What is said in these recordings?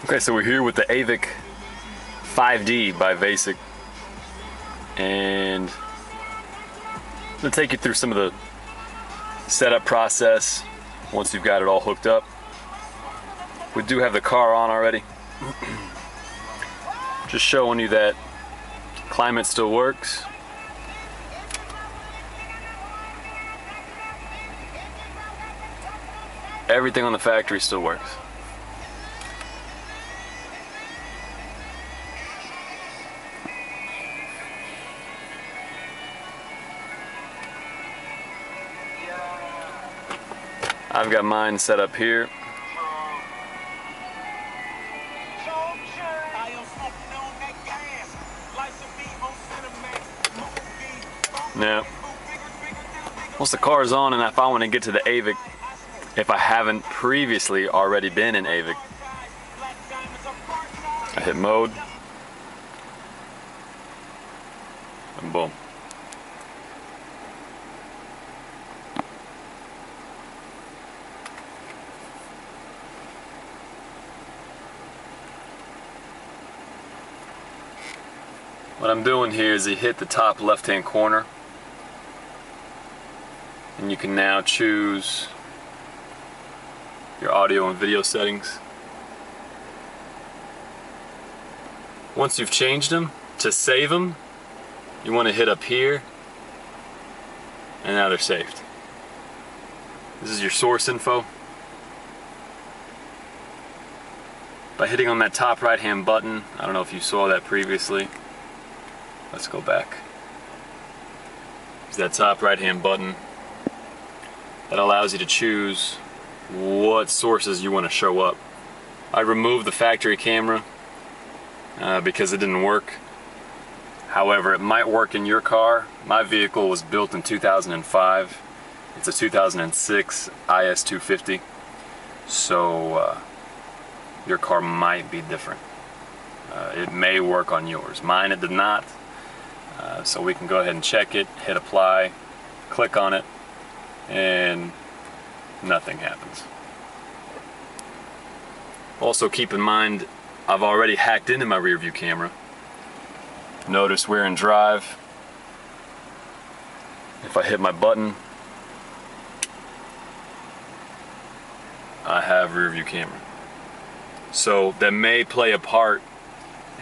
Okay, so we're here with the Ivic-5D by Vaistech, and I'm going to take you through some of the setup process once you've got it all hooked up. We do have the car on already. Just showing you that climate still works. Everything on the factory still works. I've got mine set up here. Now, once the car is on and if I want to get to the Ivic, if I haven't previously already been in Ivic, I hit mode, and boom. What I'm doing here is you hit the top left-hand corner, and you can now choose your audio and video settings. Once you've changed them, to save them, you want to hit up here, and now they're saved. This is your source info. By hitting on that top right-hand button, I don't know if you saw that previously. Let's go back. It's that top right-hand button that allows you to choose what sources you want to show up. I removed the factory camera because it didn't work. However, it might work in your car. My vehicle was built in 2005. It's a 2006 IS250. So your car might be different. It may work on yours. Mine, it did not. So we can go ahead and check it, hit apply, click on it, and nothing happens. Also keep in mind, I've already hacked into my rear view camera. Notice we're in drive. If I hit my button, I have rear view camera. So that may play a part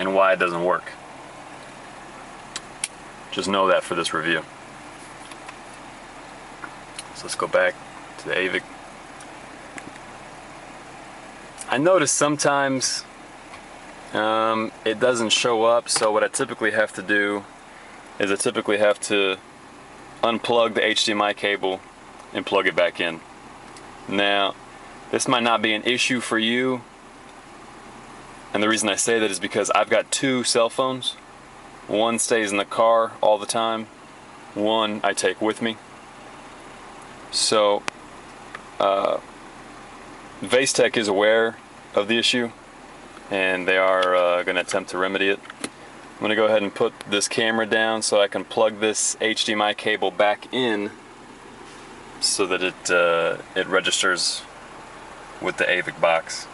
in why it doesn't work. Just know that for this review. So let's go back to the Ivic. I notice sometimes it doesn't show up, so what I typically have to do is I typically have to unplug the HDMI cable and plug it back in. Now, this might not be an issue for you, and the reason I say that is because I've got two cell phones. One stays in the car all the time, one I take with me. So Vaistech is aware of the issue, and they are going to attempt to remedy it. I'm going to go ahead and put this camera down so I can plug this HDMI cable back in so that it registers with the Ivic box.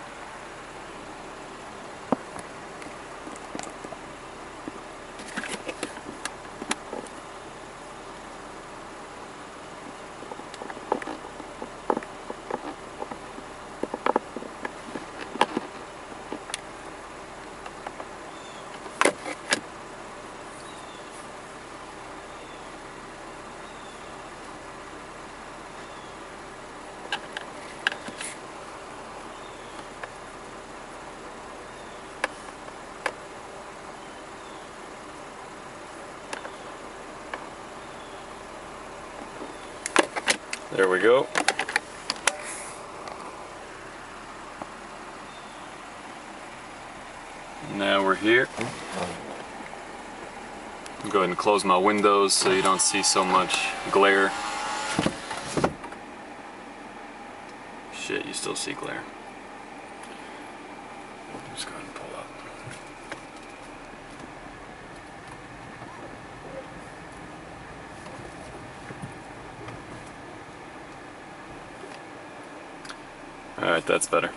There we go. Now we're here. I'll go ahead and close my windows so you don't see so much glare. Shit, you still see glare. Just go ahead and pull up. Alright, that's better.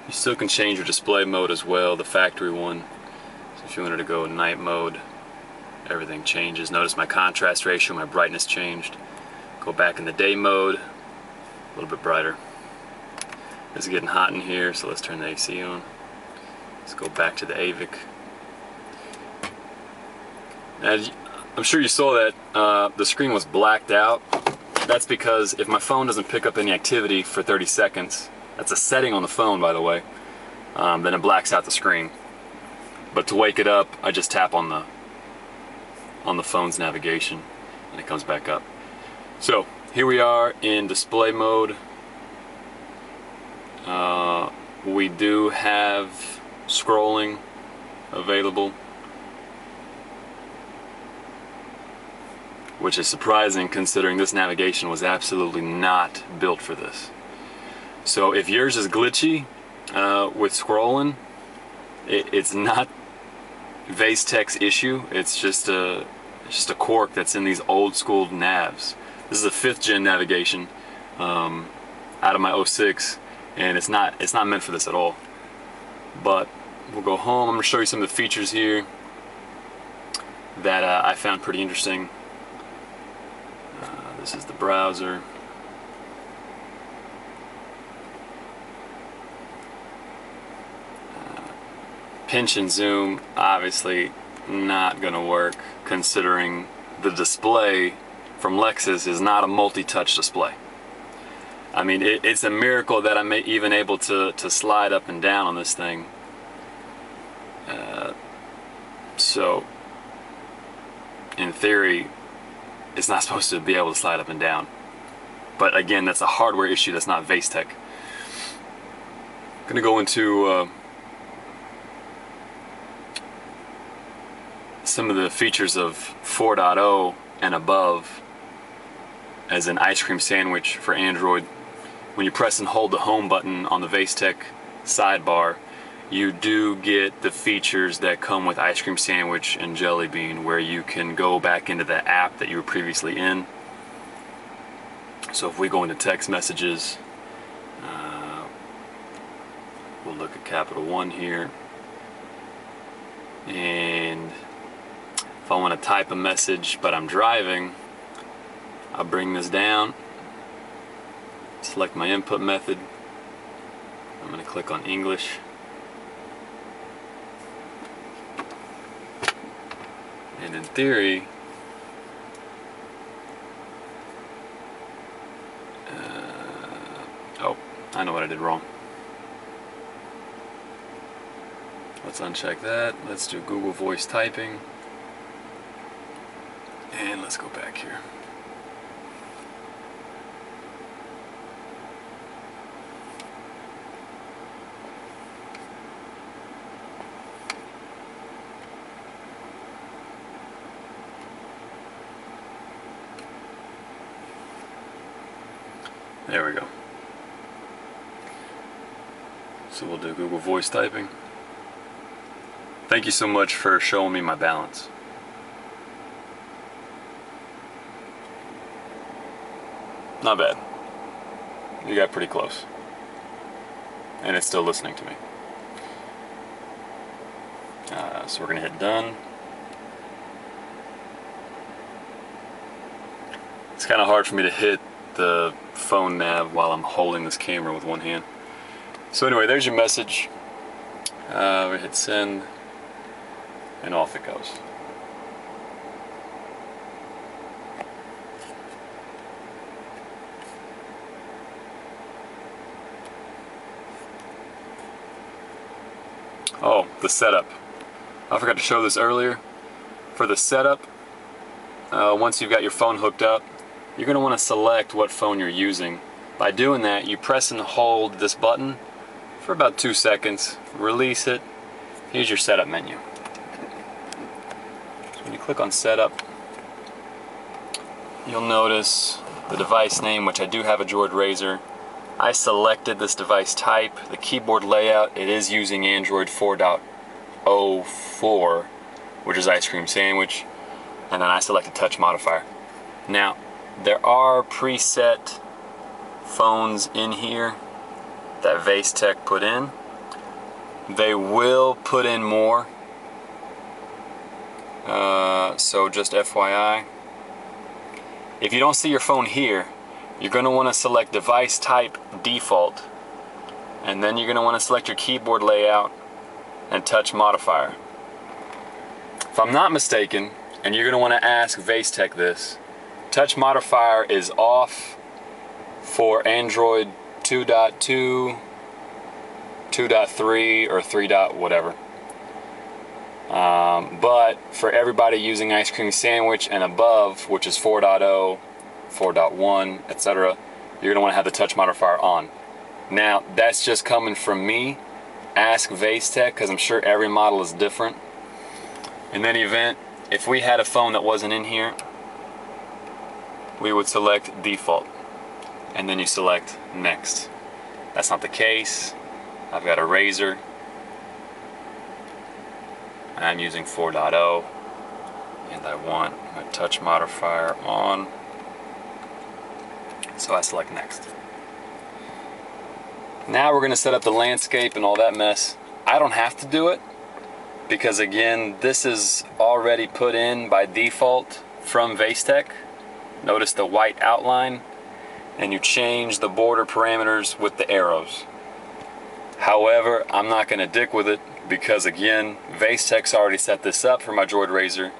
You still can change your display mode as well, the factory one. So if you wanted to go night mode, everything changes. Notice my contrast ratio, my brightness changed. Go back in the day mode, a little bit brighter. It's getting hot in here, so let's turn the AC on. Let's go back to the Ivic. Now, I'm sure you saw that the screen was blacked out. That's because if my phone doesn't pick up any activity for 30 seconds, that's a setting on the phone, by the way, then it blacks out the screen. But to wake it up, I just tap on the phone's navigation and it comes back up. So here we are in display mode. We do have scrolling available, which is surprising considering this navigation was absolutely not built for this. So if yours is glitchy with scrolling, it's not Vaistech's issue. It's just a quirk that's in these old school navs. This is a 5th gen navigation out of my 06, and it's not meant for this at all. But we'll go home. I'm going to show you some of the features here that I found pretty interesting. This is the browser. Pinch and zoom, obviously not going to work considering the display from Lexus is not a multi-touch display. I mean, it's a miracle that I'm even able to slide up and down on this thing. So, in theory, it's not supposed to be able to slide up and down. But again, that's a hardware issue, that's not Vaistech. I'm going to go into some of the features of 4.0 and above as an ice cream sandwich for Android. When you press and hold the home button on the Vaistech sidebar, you do get the features that come with Ice Cream Sandwich and Jelly Bean, where you can go back into the app that you were previously in. So if we go into text messages, we'll look at Capital One here, and if I want to type a message but I'm driving, I'll bring this down, select my input method. I'm going to click on English. And in theory, oh, I know what I did wrong. Let's uncheck that. Let's do Google Voice typing. And let's go back here. There we go. So we'll do Google Voice typing. Thank you so much for showing me my balance. Not bad. You got pretty close. And it's still listening to me. So we're going to hit done. It's kind of hard for me to hit the phone nav while I'm holding this camera with one hand. So anyway, there's your message. We hit send, and off it goes. Oh, the setup. I forgot to show this earlier. For the setup, once you've got your phone hooked up, you're going to want to select what phone you're using. By doing that, you press and hold this button for about 2 seconds, release it. Here's your setup menu. So when you click on setup, you'll notice the device name, which I do have a Droid Razr. I selected this device type. The keyboard layout, it is using Android 4.04, which is Ice Cream Sandwich, and then I selected touch modifier. Now, there are preset phones in here that Vaistech put in. They will put in more, so just FYI. If you don't see your phone here, you're going to want to select device type default, and then you're going to want to select your keyboard layout and touch modifier. If I'm not mistaken, and you're going to want to ask Vaistech this, touch modifier is off for Android 2.2, 2.3, or 3. Whatever. But for everybody using Ice Cream Sandwich and above, which is 4.0, 4.1, etc., you're going to want to have the touch modifier on. Now, that's just coming from me. Ask Vaistech, because I'm sure every model is different. In any event, if we had a phone that wasn't in here, we would select default, and then you select next. That's not the case. I've got a Razr. I'm using 4.0, and I want my touch modifier on, so I select next. Now we're going to set up the landscape and all that mess. I don't have to do it, because again, this is already put in by default from Vaistech. Notice the white outline, and you change the border parameters with the arrows. However, I'm not going to dick with it, because again, Vaistech's already set this up for my Droid Razr,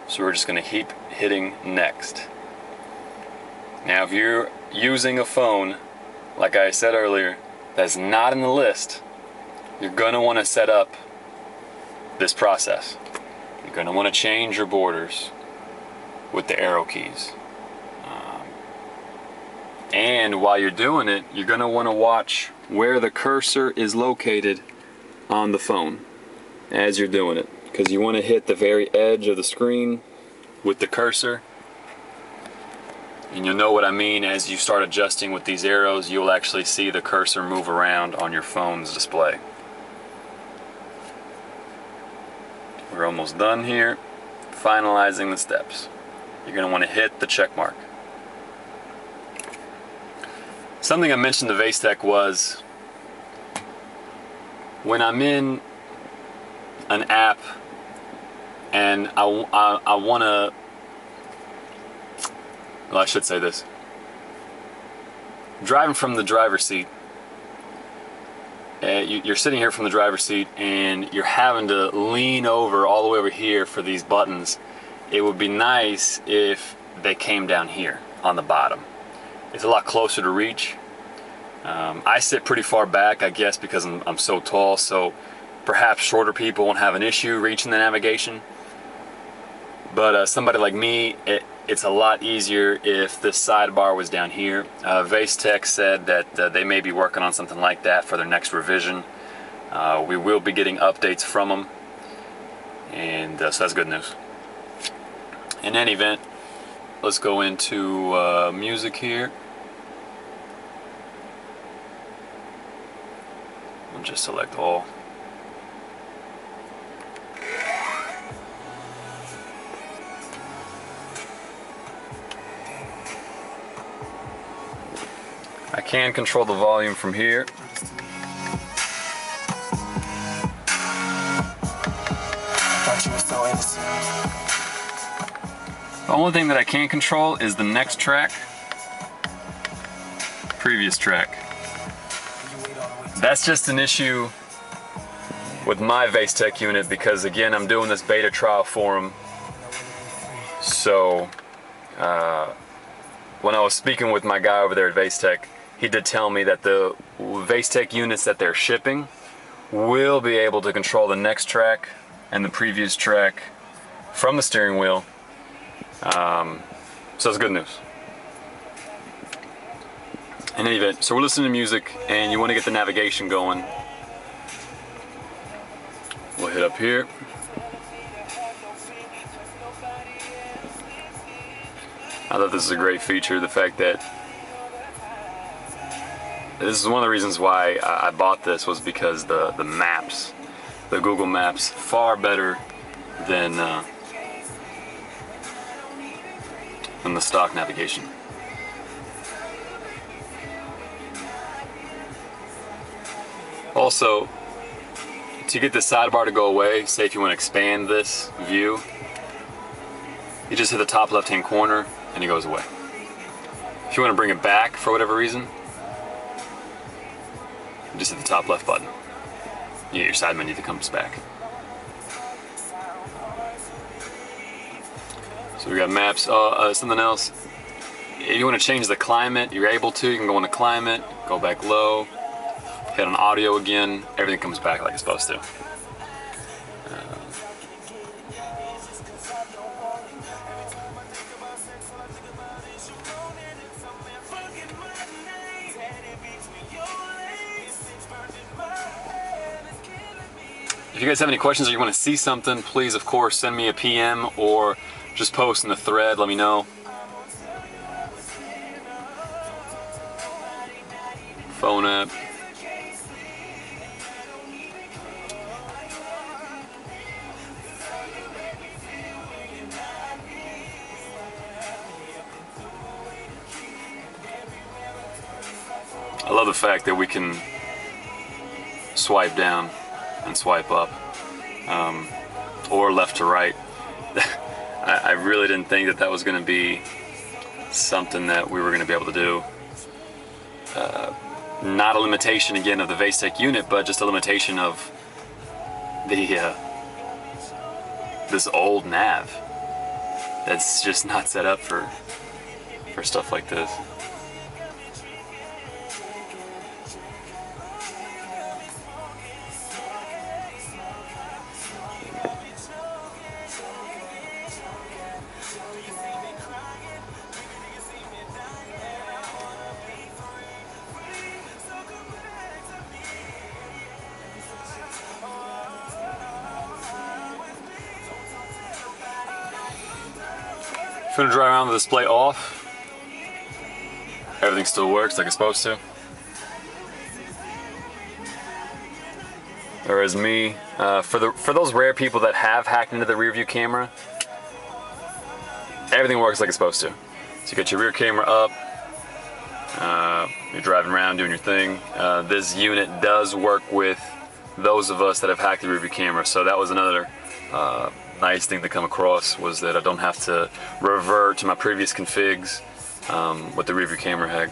so we're just going to keep hitting next. Now if you're using a phone, like I said earlier, that's not in the list, you're going to want to set up this process. You're going to want to change your borders with the arrow keys. And while you're doing it, you're going to want to watch where the cursor is located on the phone as you're doing it, because you want to hit the very edge of the screen with the cursor. And you'll know what I mean as you start adjusting with these arrows. You'll actually see the cursor move around on your phone's display. We're almost done here, finalizing the steps. You're going to want to hit the check mark. Something I mentioned to Vaistech was, when I'm in an app and I want to, well, I should say this. Driving from the driver's seat, you're sitting here from the driver's seat and you're having to lean over all the way over here for these buttons. It would be nice if they came down here on the bottom. It's a lot closer to reach. I sit pretty far back, I guess, because I'm so tall, so perhaps shorter people won't have an issue reaching the navigation. But somebody like me, it's a lot easier if this sidebar was down here. Vaistech said that they may be working on something like that for their next revision. We will be getting updates from them, and so that's good news. In any event, let's go into music here. We'll just select all. I can control the volume from here. The only thing that I can't control is the next track, previous track. That's just an issue with my Vaistech unit, because again, I'm doing this beta trial for them. So when I was speaking with my guy over there at Vaistech, he did tell me that the Vaistech units that they're shipping will be able to control the next track and the previous track from the steering wheel. So it's good news. In any event, so we're listening to music and you want to get the navigation going. We'll hit up here. I thought this is a great feature, the fact that this is one of the reasons why I bought this, was because the maps, the Google Maps, far better than the stock navigation. Also, to get the sidebar to go away, say if you want to expand this view, you just hit the top left-hand corner and it goes away. If you want to bring it back for whatever reason, you just hit the top left button. You get your side menu that comes back. So we got maps. Something else. If you want to change the climate, you're able to. You can go into climate, go back low, hit on audio again. Everything comes back like it's supposed to. If you guys have any questions or you want to see something, please, of course, send me a PM or just post in the thread. Let me know. Phone app. I love the fact that we can swipe down and swipe up, or left to right. I really didn't think that that was going to be something that we were going to be able to do. Not a limitation again of the Vaistech unit, but just a limitation of the this old nav that's just not set up for stuff like this. If I'm gonna drive around the display off, everything still works like it's supposed to. Whereas me, for those rare people that have hacked into the rear view camera, everything works like it's supposed to. So you get your rear camera up, you're driving around doing your thing. This unit does work with those of us that have hacked the rear view camera, so that was another nice thing to come across, was that I don't have to revert to my previous configs with the rear view camera hack.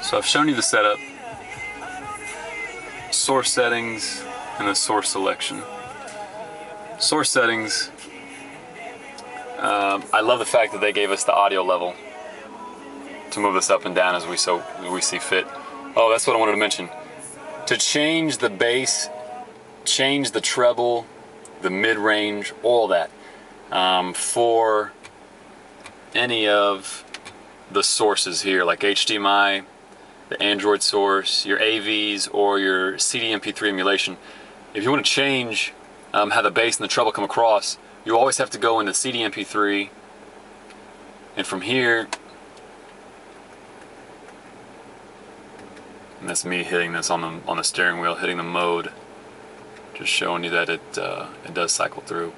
So I've shown you the setup, source settings, and the source selection. Source settings, I love the fact that they gave us the audio level to move this up and down as we see fit. Oh, that's what I wanted to mention. To change the bass, change the treble, the mid-range, all that, for any of the sources here, like HDMI, the Android source, your AVs, or your CD MP3 emulation. If you want to change how the bass and the treble come across, you always have to go into CD MP3, and from here, and that's me hitting this on the steering wheel, hitting the mode, just showing you that it does cycle through.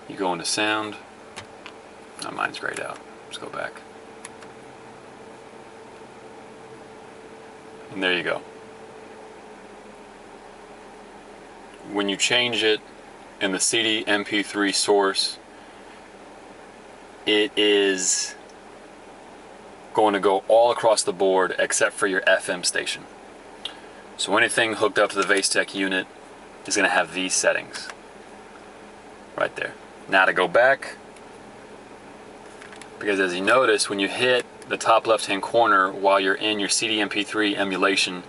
You go into sound. Oh, mine's grayed out. Let's go back. And there you go. When you change it in the CD MP3 source, it is going to go all across the board except for your FM station. So anything hooked up to the Vaistech unit is going to have these settings right there. Now to go back, because as you notice, when you hit the top left-hand corner while you're in your CD MP3 emulation,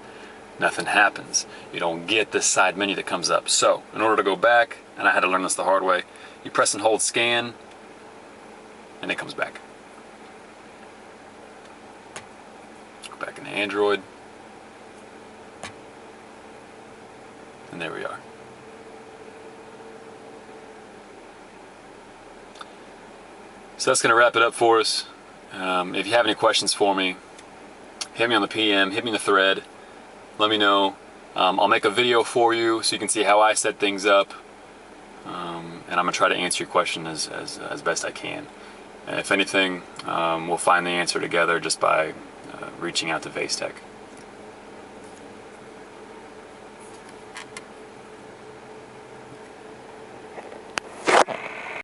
nothing happens. You don't get this side menu that comes up. So, in order to go back, and I had to learn this the hard way, you press and hold scan, and it comes back. Go back into Android. And there we are. So that's going to wrap it up for us. If you have any questions for me, hit me on the PM, hit me in the thread, let me know. I'll make a video for you so you can see how I set things up, and I'm going to try to answer your question as best I can. And if anything, we'll find the answer together just by reaching out to Vaistech.